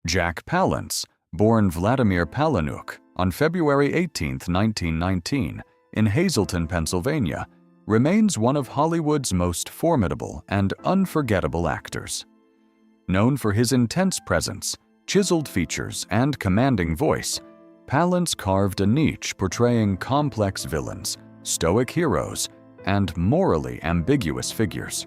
Jack Palance, born Vladimir Palanuk on February 18, 1919, in Hazleton, Pennsylvania, remains one of Hollywood's most formidable and unforgettable actors. Known for his intense presence, chiseled features, and commanding voice, Palance carved a niche portraying complex villains, stoic heroes, and morally ambiguous figures.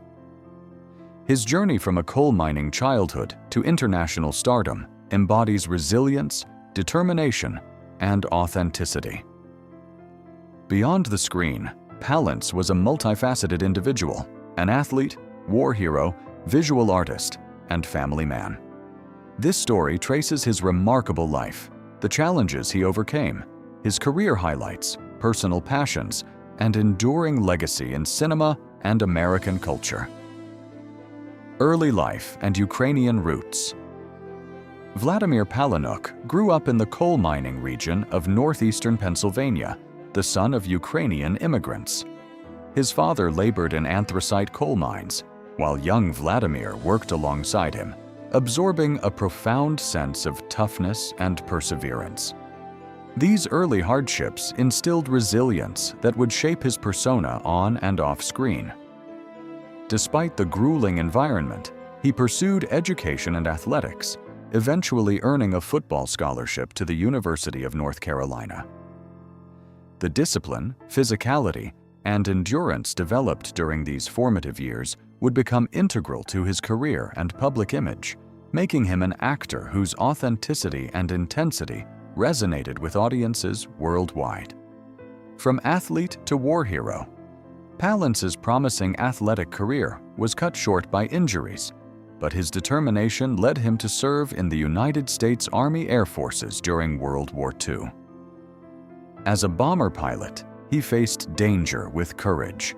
His journey from a coal mining childhood to international stardom embodies resilience, determination, and authenticity. Beyond the screen, Palance was a multifaceted individual, an athlete, war hero, visual artist, and family man. This story traces his remarkable life, the challenges he overcame, his career highlights, personal passions, and enduring legacy in cinema and American culture. Early life and Ukrainian roots. Vladimir Palanuk grew up in the coal mining region of northeastern Pennsylvania, the son of Ukrainian immigrants. His father labored in anthracite coal mines, while young Vladimir worked alongside him, absorbing a profound sense of toughness and perseverance. These early hardships instilled resilience that would shape his persona on and off screen. Despite the grueling environment, he pursued education and athletics, eventually earning a football scholarship to the University of North Carolina. The discipline, physicality, and endurance developed during these formative years would become integral to his career and public image, making him an actor whose authenticity and intensity resonated with audiences worldwide. From athlete to war hero, Palance's promising athletic career was cut short by injuries, but his determination led him to serve in the United States Army Air Forces during World War II. As a bomber pilot, he faced danger with courage,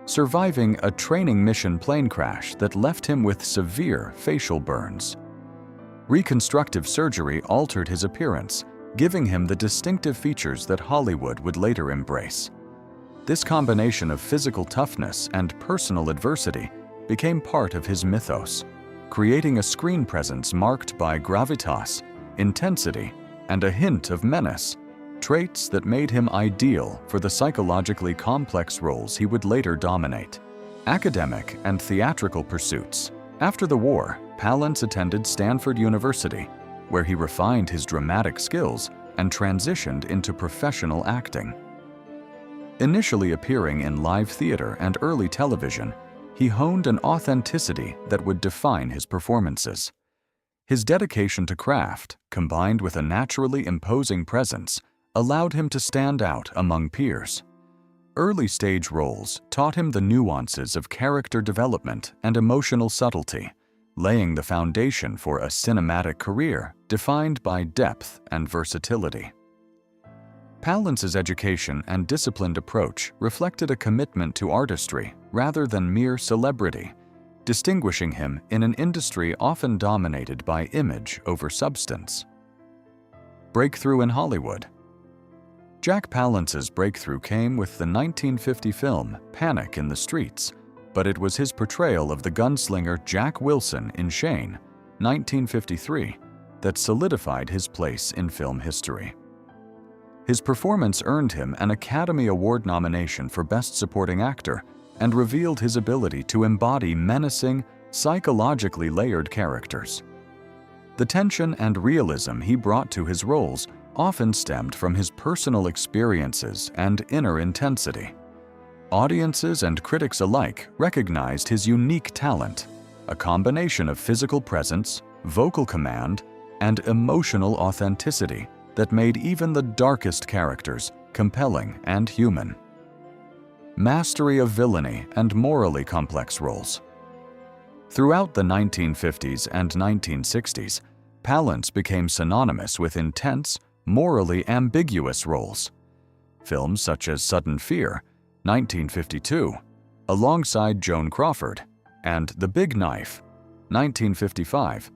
surviving a training mission plane crash that left him with severe facial burns. Reconstructive surgery altered his appearance, giving him the distinctive features that Hollywood would later embrace. This combination of physical toughness and personal adversity became part of his mythos, creating a screen presence marked by gravitas, intensity, and a hint of menace, traits that made him ideal for the psychologically complex roles he would later dominate. Academic and theatrical pursuits. After the war, Palance attended Stanford University, where he refined his dramatic skills and transitioned into professional acting. Initially appearing in live theater and early television, he honed an authenticity that would define his performances. His dedication to craft, combined with a naturally imposing presence, allowed him to stand out among peers. Early stage roles taught him the nuances of character development and emotional subtlety, laying the foundation for a cinematic career defined by depth and versatility. Palance's education and disciplined approach reflected a commitment to artistry rather than mere celebrity, distinguishing him in an industry often dominated by image over substance. Breakthrough in Hollywood. Jack Palance's breakthrough came with the 1950 film Panic in the Streets, but it was his portrayal of the gunslinger Jack Wilson in Shane, 1953, that solidified his place in film history. His performance earned him an Academy Award nomination for Best Supporting Actor and revealed his ability to embody menacing, psychologically layered characters. The tension and realism he brought to his roles often stemmed from his personal experiences and inner intensity. Audiences and critics alike recognized his unique talent, a combination of physical presence, vocal command, and emotional authenticity that made even the darkest characters compelling and human. Mastery of villainy and morally complex roles. Throughout the 1950s and 1960s, Palance became synonymous with intense, morally ambiguous roles. Films such as Sudden Fear, 1952, alongside Joan Crawford, and The Big Knife, 1955,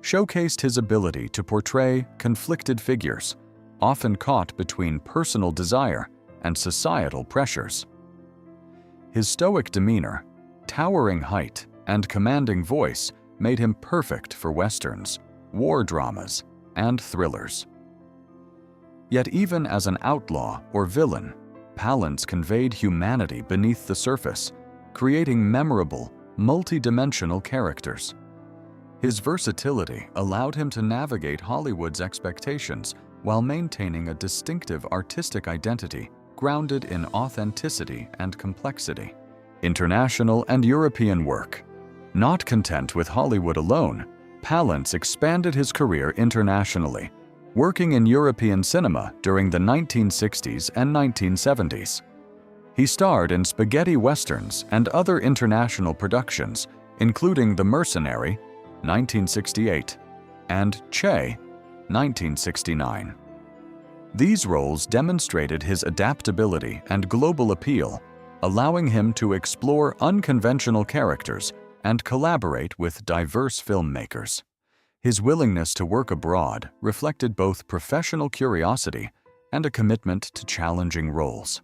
showcased his ability to portray conflicted figures, often caught between personal desire and societal pressures. His stoic demeanor, towering height, and commanding voice made him perfect for westerns, war dramas, and thrillers. Yet even as an outlaw or villain, Palance conveyed humanity beneath the surface, creating memorable, multi-dimensional characters. His versatility allowed him to navigate Hollywood's expectations while maintaining a distinctive artistic identity grounded in authenticity and complexity. International and European work. Not content with Hollywood alone, Palance expanded his career internationally, working in European cinema during the 1960s and 1970s. He starred in spaghetti westerns and other international productions, including The Mercenary, 1968, and Che, 1969. These roles demonstrated his adaptability and global appeal, allowing him to explore unconventional characters and collaborate with diverse filmmakers. His willingness to work abroad reflected both professional curiosity and a commitment to challenging roles.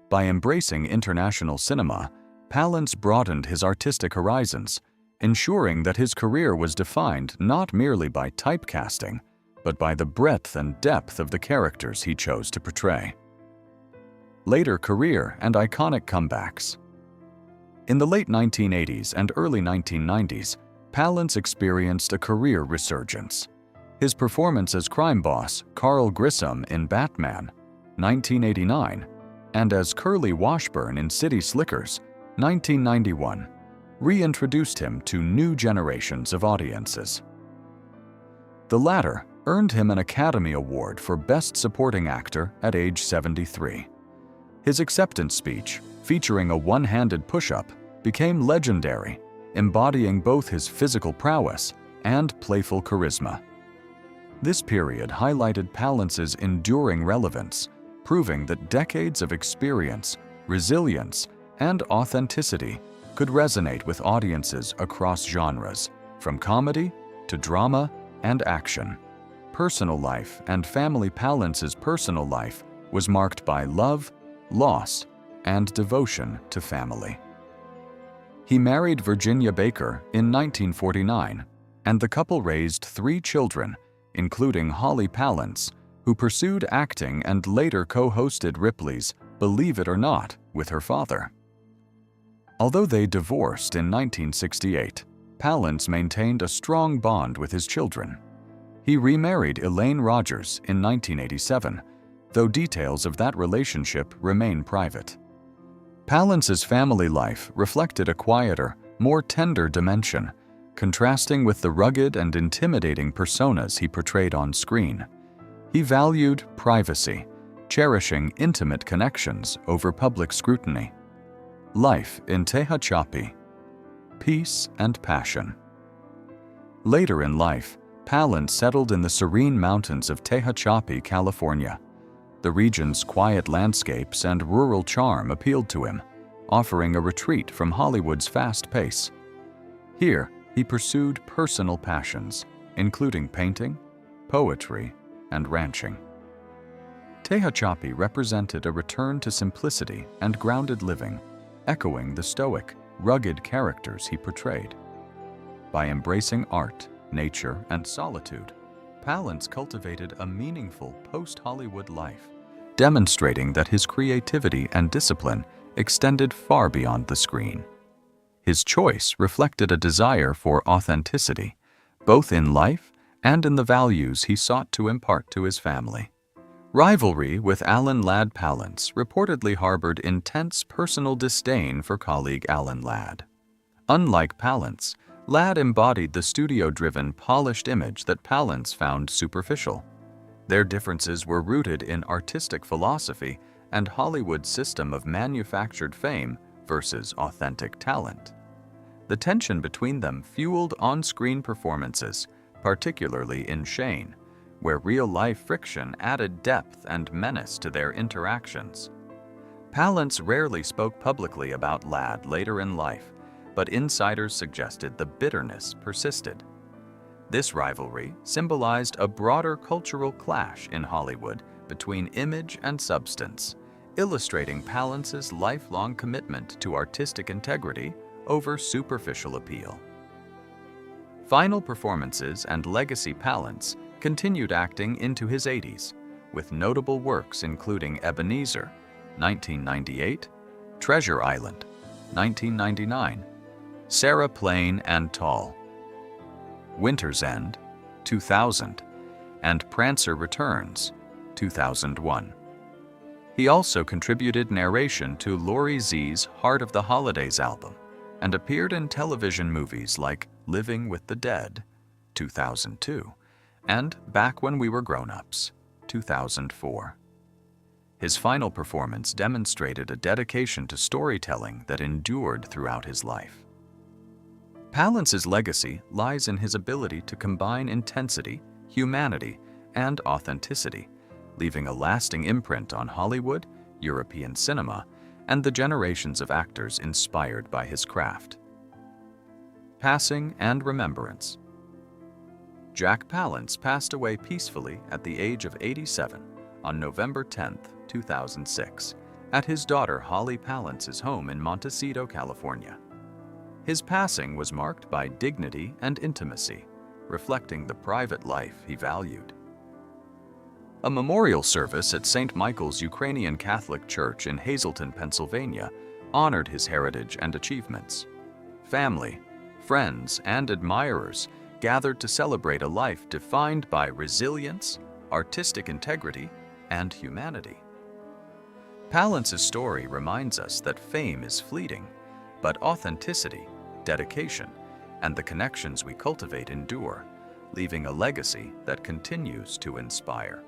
By embracing international cinema, Palance broadened his artistic horizons, ensuring that his career was defined not merely by typecasting, but by the breadth and depth of the characters he chose to portray. Later career and iconic comebacks. In the late 1980s and early 1990s, Palance experienced a career resurgence. His performance as crime boss Carl Grissom in Batman, 1989, and as Curly Washburn in City Slickers, 1991, reintroduced him to new generations of audiences. The latter earned him an Academy Award for Best Supporting Actor at age 73. His acceptance speech, featuring a one-handed push-up, became legendary, embodying both his physical prowess and playful charisma. This period highlighted Palance's enduring relevance, proving that decades of experience, resilience, and authenticity could resonate with audiences across genres, from comedy to drama and action. Personal life and family. Palance's personal life was marked by love, loss, and devotion to family. He married Virginia Baker in 1949, and the couple raised 3 children, including Holly Palance, who pursued acting and later co-hosted Ripley's Believe It or Not with her father. Although they divorced in 1968, Palance maintained a strong bond with his children. He remarried Elaine Rogers in 1987, though details of that relationship remain private. Palance's family life reflected a quieter, more tender dimension, contrasting with the rugged and intimidating personas he portrayed on screen. He valued privacy, cherishing intimate connections over public scrutiny. Life in Tehachapi. Peace and passion. Later in life, Palance settled in the serene mountains of Tehachapi, California. The region's quiet landscapes and rural charm appealed to him, offering a retreat from Hollywood's fast pace. Here, he pursued personal passions, including painting, poetry, and ranching. Tehachapi represented a return to simplicity and grounded living, echoing the stoic, rugged characters he portrayed. By embracing art, nature, and solitude, Palance cultivated a meaningful post-Hollywood life, demonstrating that his creativity and discipline extended far beyond the screen. His choice reflected a desire for authenticity, both in life and in the values he sought to impart to his family. Rivalry with Alan Ladd. Palance reportedly harbored intense personal disdain for colleague Alan Ladd. Unlike Palance, Ladd embodied the studio-driven, polished image that Palance found superficial. Their differences were rooted in artistic philosophy and Hollywood's system of manufactured fame versus authentic talent. The tension between them fueled on-screen performances, particularly in Shane, where real-life friction added depth and menace to their interactions. Palance rarely spoke publicly about Ladd later in life, but insiders suggested the bitterness persisted. This rivalry symbolized a broader cultural clash in Hollywood between image and substance, illustrating Palance's lifelong commitment to artistic integrity over superficial appeal. Final performances and legacy Palance continued acting into his 80s, with notable works including Ebenezer, 1998, Treasure Island, 1999, Sarah Plain and Tall, Winter's End, 2000, and Prancer Returns, 2001. He also contributed narration to Lori Z's Heart of the Holidays album and appeared in television movies like Living with the Dead, 2002, and Back When We Were Grown-Ups, 2004. His final performance demonstrated a dedication to storytelling that endured throughout his life. Palance's legacy lies in his ability to combine intensity, humanity, and authenticity, leaving a lasting imprint on Hollywood, European cinema, and the generations of actors inspired by his craft. Passing and remembrance. Jack Palance passed away peacefully at the age of 87 on November 10, 2006, at his daughter Holly Palance's home in Montecito, California. His passing was marked by dignity and intimacy, reflecting the private life he valued. A memorial service at St. Michael's Ukrainian Catholic Church in Hazleton, Pennsylvania, honored his heritage and achievements. Family, friends, and admirers gathered to celebrate a life defined by resilience, artistic integrity, and humanity. Palance's story reminds us that fame is fleeting, but authenticity, dedication, and the connections we cultivate endure, leaving a legacy that continues to inspire.